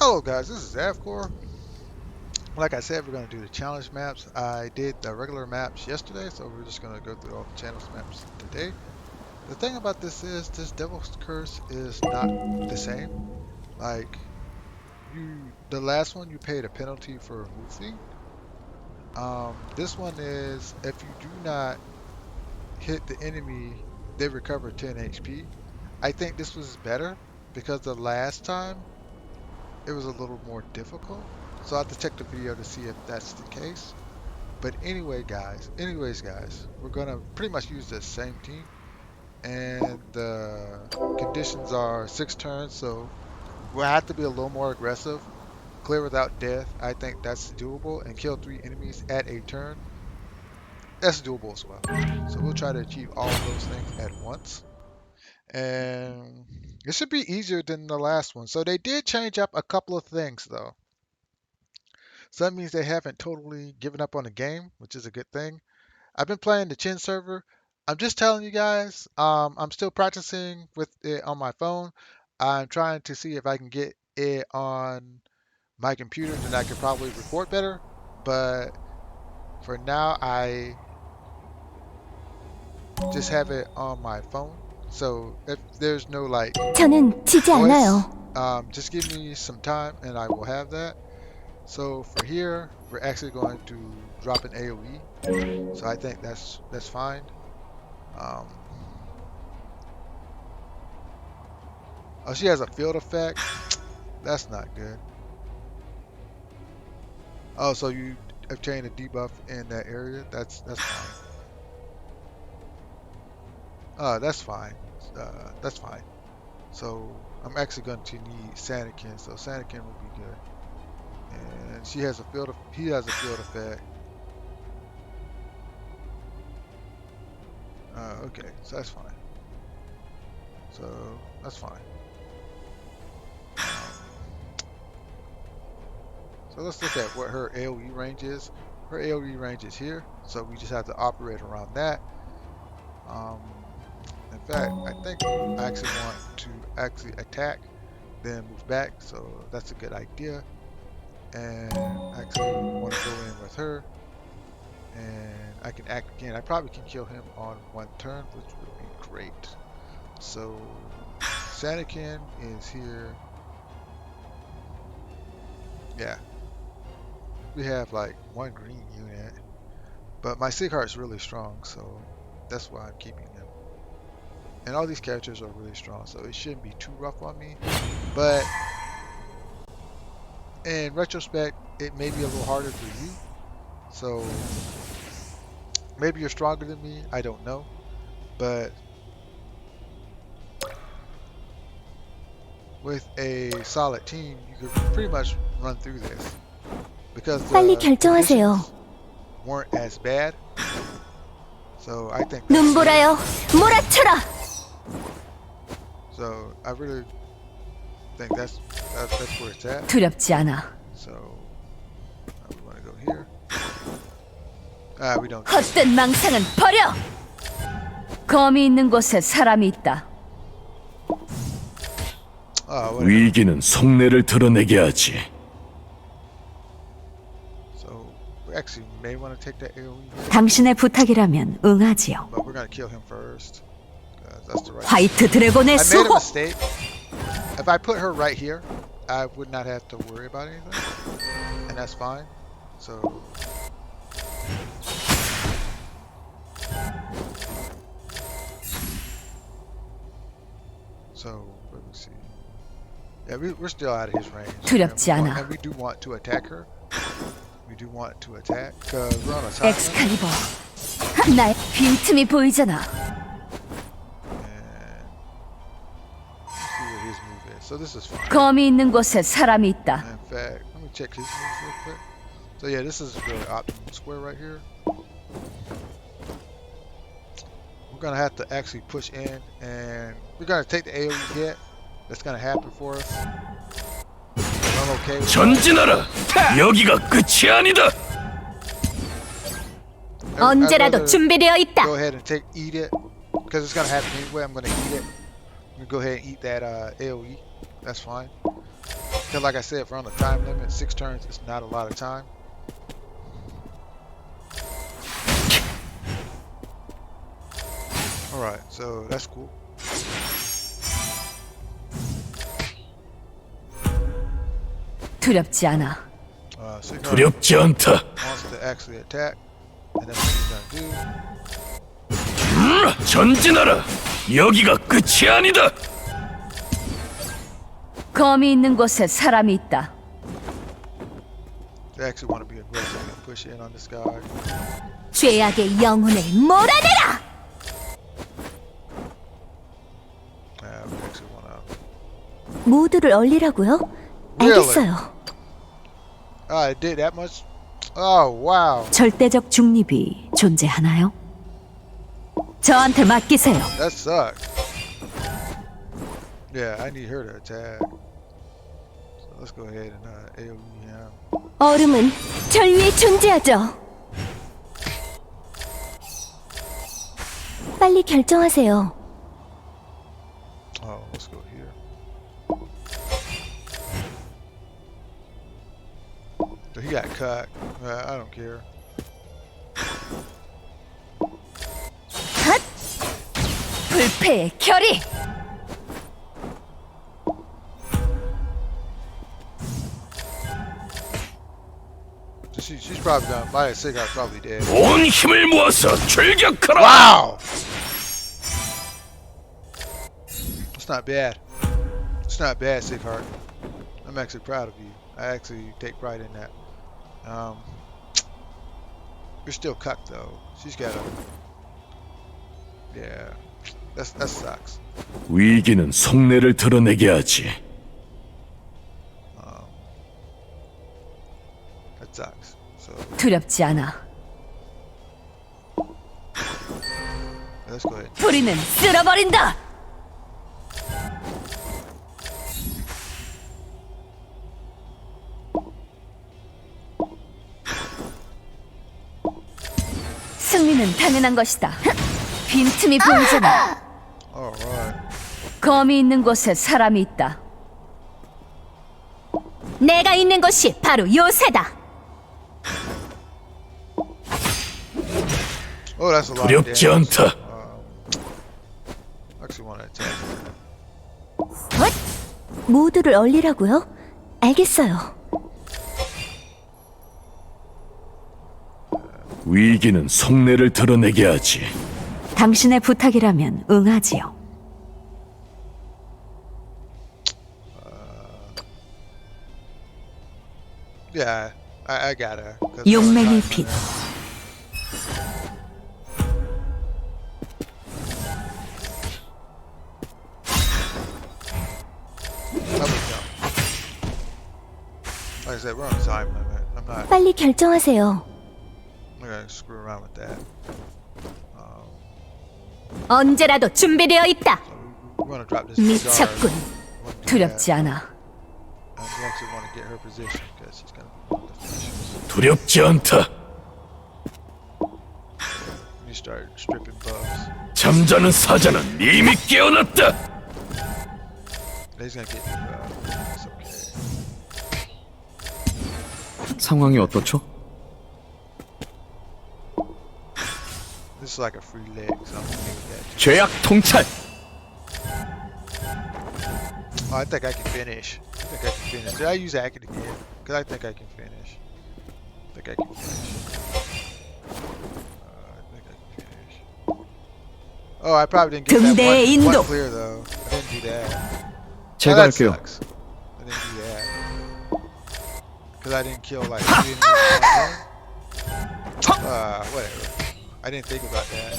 Hello guys, this is Avcore. Like I said, we're going to do the challenge maps. I did the regular maps yesterday, so we're just going to go through all the challenge maps today. The thing about this is, this Devil's Curse is not the same. Like, the last one you paid a penalty for moving. This one is, if you do not hit the enemy, they recover 10 HP. I think this was better because the last time it was a little more difficult. So I have to check the video to see if that's the case. But anyways guys, we're gonna pretty much use the same team. And the conditions are 6 turns, so we'll have to be a little more aggressive. Clear without death, I think that's doable. And kill 3 enemies at a turn. That's doable as well. So we'll try to achieve all of those things at once. And it should be easier than the last one. So they did change up a couple of things though. So that means they haven't totally given up on the game, which is a good thing. I've been playing the Chin server. I'm just telling you guys, I'm still practicing with it on my phone. I'm trying to see if I can get it on my computer, then I could probably record better. But for now, I just have it on my phone. So if there's no like 저는 지지 않아요. voice, just give me some time and I will have that. So for here, we're actually going to drop an AoE. So I think that's fine. Oh, she has a field effect. That's not good. Oh, so you obtain a debuff in that area. That's fine. That's fine. That's fine. So I'm actually going to need Sanakin. So Sanakin will be good. And he has a field effect. Okay, so that's fine. So that's fine. So let's look at what her AoE range is. Her AoE range is here, so we just have to operate around that. In fact, I think I actually want to attack, then move back, so that's a good idea. And actually want to go in with her, and I can act again. I probably can kill him on 1 turn, which would be great. So Sanakin is here. Yeah, we have like 1 green unit, but my Sighart's really strong, so that's why I'm keeping him. And all these characters are really strong, so it shouldn't be too rough on me. But in retrospect, it may be a little harder for you. So maybe you're stronger than me, I don't know. But with a solid team, you could pretty much run through this. Because 빨리 the 결정하세요. conditions weren't as bad. So I think 눈보라요, 몰아쳐라. So I really think that's where it's at. 두렵지 않아. So we want to go here. We don't. 헛된 망상은 버려. 검이 있는 곳에 사람이 있다. Whatever. 위기는 속내를 드러내게 하지. So we actually may want to take that AoE hit, 당신의 부탁이라면 응하지요. but we're gonna kill him first. 'Cause that's the right. 화이트 드래곤의 I made a 수호. mistake. If I put her right here, I would not have to worry about anything, and that's fine. So. So let me see. Yeah, we're still out of his range. 두렵지 않아. And we do want to attack her. We do want to attack because we're on a time. 엑스칼리버. 나의 빈틈이 보이잖아. And see what his move is. So this is fine. 검이 있는 곳에 사람이 있다. In fact, let me check his moves real quick. So yeah, this is really optimal square right here. We're gonna have to actually push in, and we're gonna take the AoE hit. That's gonna happen for us. I'm okay with that. 전진하라. 여기가 끝이 아니다. I'd 언제라도 rather 준비되어 있다. go ahead and eat it because it's gonna happen anyway. I'm gonna eat it. I'm gonna go ahead and eat that AoE. That's fine. Because like I said, if we're on the time limit, 6 turns is not a lot of time. Alright, so that's cool. 두렵지 않아. Sigurd 두렵지 않다. wants to actually attack, and that's what he's gonna do. 전진하라. 여기가 끝이 아니다. 검이 있는 곳에 사람이 있다. They actually want to be aggressive and push in on this guy. 죄악의 영혼을 몰아내라! Yeah, we actually want to. 모두를 얼리라고요? Really? 알겠어요. It did that much? Oh, wow. 절대적 중립이 존재하나요? 저한테 맡기세요. That sucks. Yeah, I need her to attack. So let's go ahead and AoE him. 얼음은 절 위에 존재하죠. 빨리 결정하세요. Oh, let's go here. He got cut. I don't care. 핫! 불패의 결의! She's probably gonna. My cigar's probably dead. 온 힘을 모아서 출격하라. Wow! It's not bad. It's not bad, Sighart. I'm actually proud of you. I actually take pride in that. You're still cucked though. She's got a. Yeah, that sucks. 위기는 속내를 드러내게 하지. That sucks. So 두렵지 않아. let's go ahead. 뿌리는 쓸어버린다! 승리는 당연한 것이다. 빈틈이 보이잖아. All right. 검이 있는 곳에 사람이 있다. 내가 있는 곳이 바로 요새다. Oh, that's a lot of 두렵지 damage. 않다. I actually want to attack. 헛! 모두를 얼리라고요? 알겠어요. 위기는 속내를 드러내게 하지. 당신의 부탁이라면 응하지요. Yeah, I got her. 'Cause 용맹의 빛. Like I said, we're on time limit. I'm not 빨리 결정하세요. gonna screw around with that. 언제라도 준비되어 있다. So we're gonna drop this guard. 미쳤군. We're gonna do 두렵지 that. 않아. And we actually want to get her position because she's gonna be one of the finishers. 두렵지 않다. You start stripping buffs. 잠자는 사자는 이미 깨어났다. He's gonna get. It's okay. 상황이 어떻죠? This is like a free leg, so I'm okay with that. 죄악 통찰! Oh, I think I can finish. I think I can finish. Did I use Hackett again? Because I think I can finish. I think I can finish. I think I can finish. Oh, I probably didn't get that 등대의 one 인도. clear though. I didn't do that. 제가 that 할게요. sucks. I didn't do that. Because I didn't kill like 3 enemies in one turn. Whatever. I didn't think about that.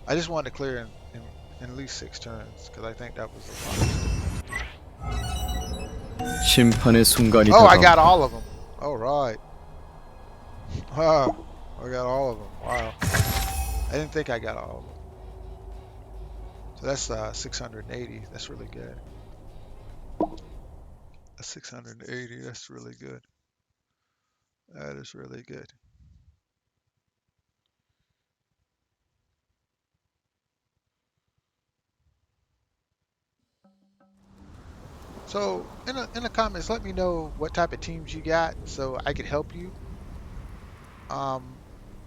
I just wanted to clear in at least 6 turns because I think that was the longest. 심판의 순간이 Oh, I 다가오. got all of them. All right. Wow, I got all of them. Wow. I didn't think I got all of them. So that's 680. That's really good. That's 680. That's really good. That is really good. So So in the comments, let me know what type of teams you got so I could help you.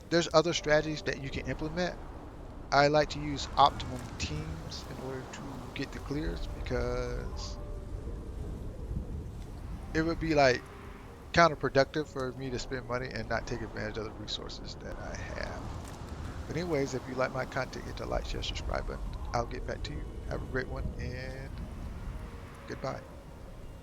There's other strategies that you can implement. I like to use optimum teams in order to get the clears because it would be like counterproductive for me to spend money and not take advantage of the resources that I have. But anyways, if you like my content, hit the like, share, subscribe button. I'll get back to you. Have a great one and goodbye.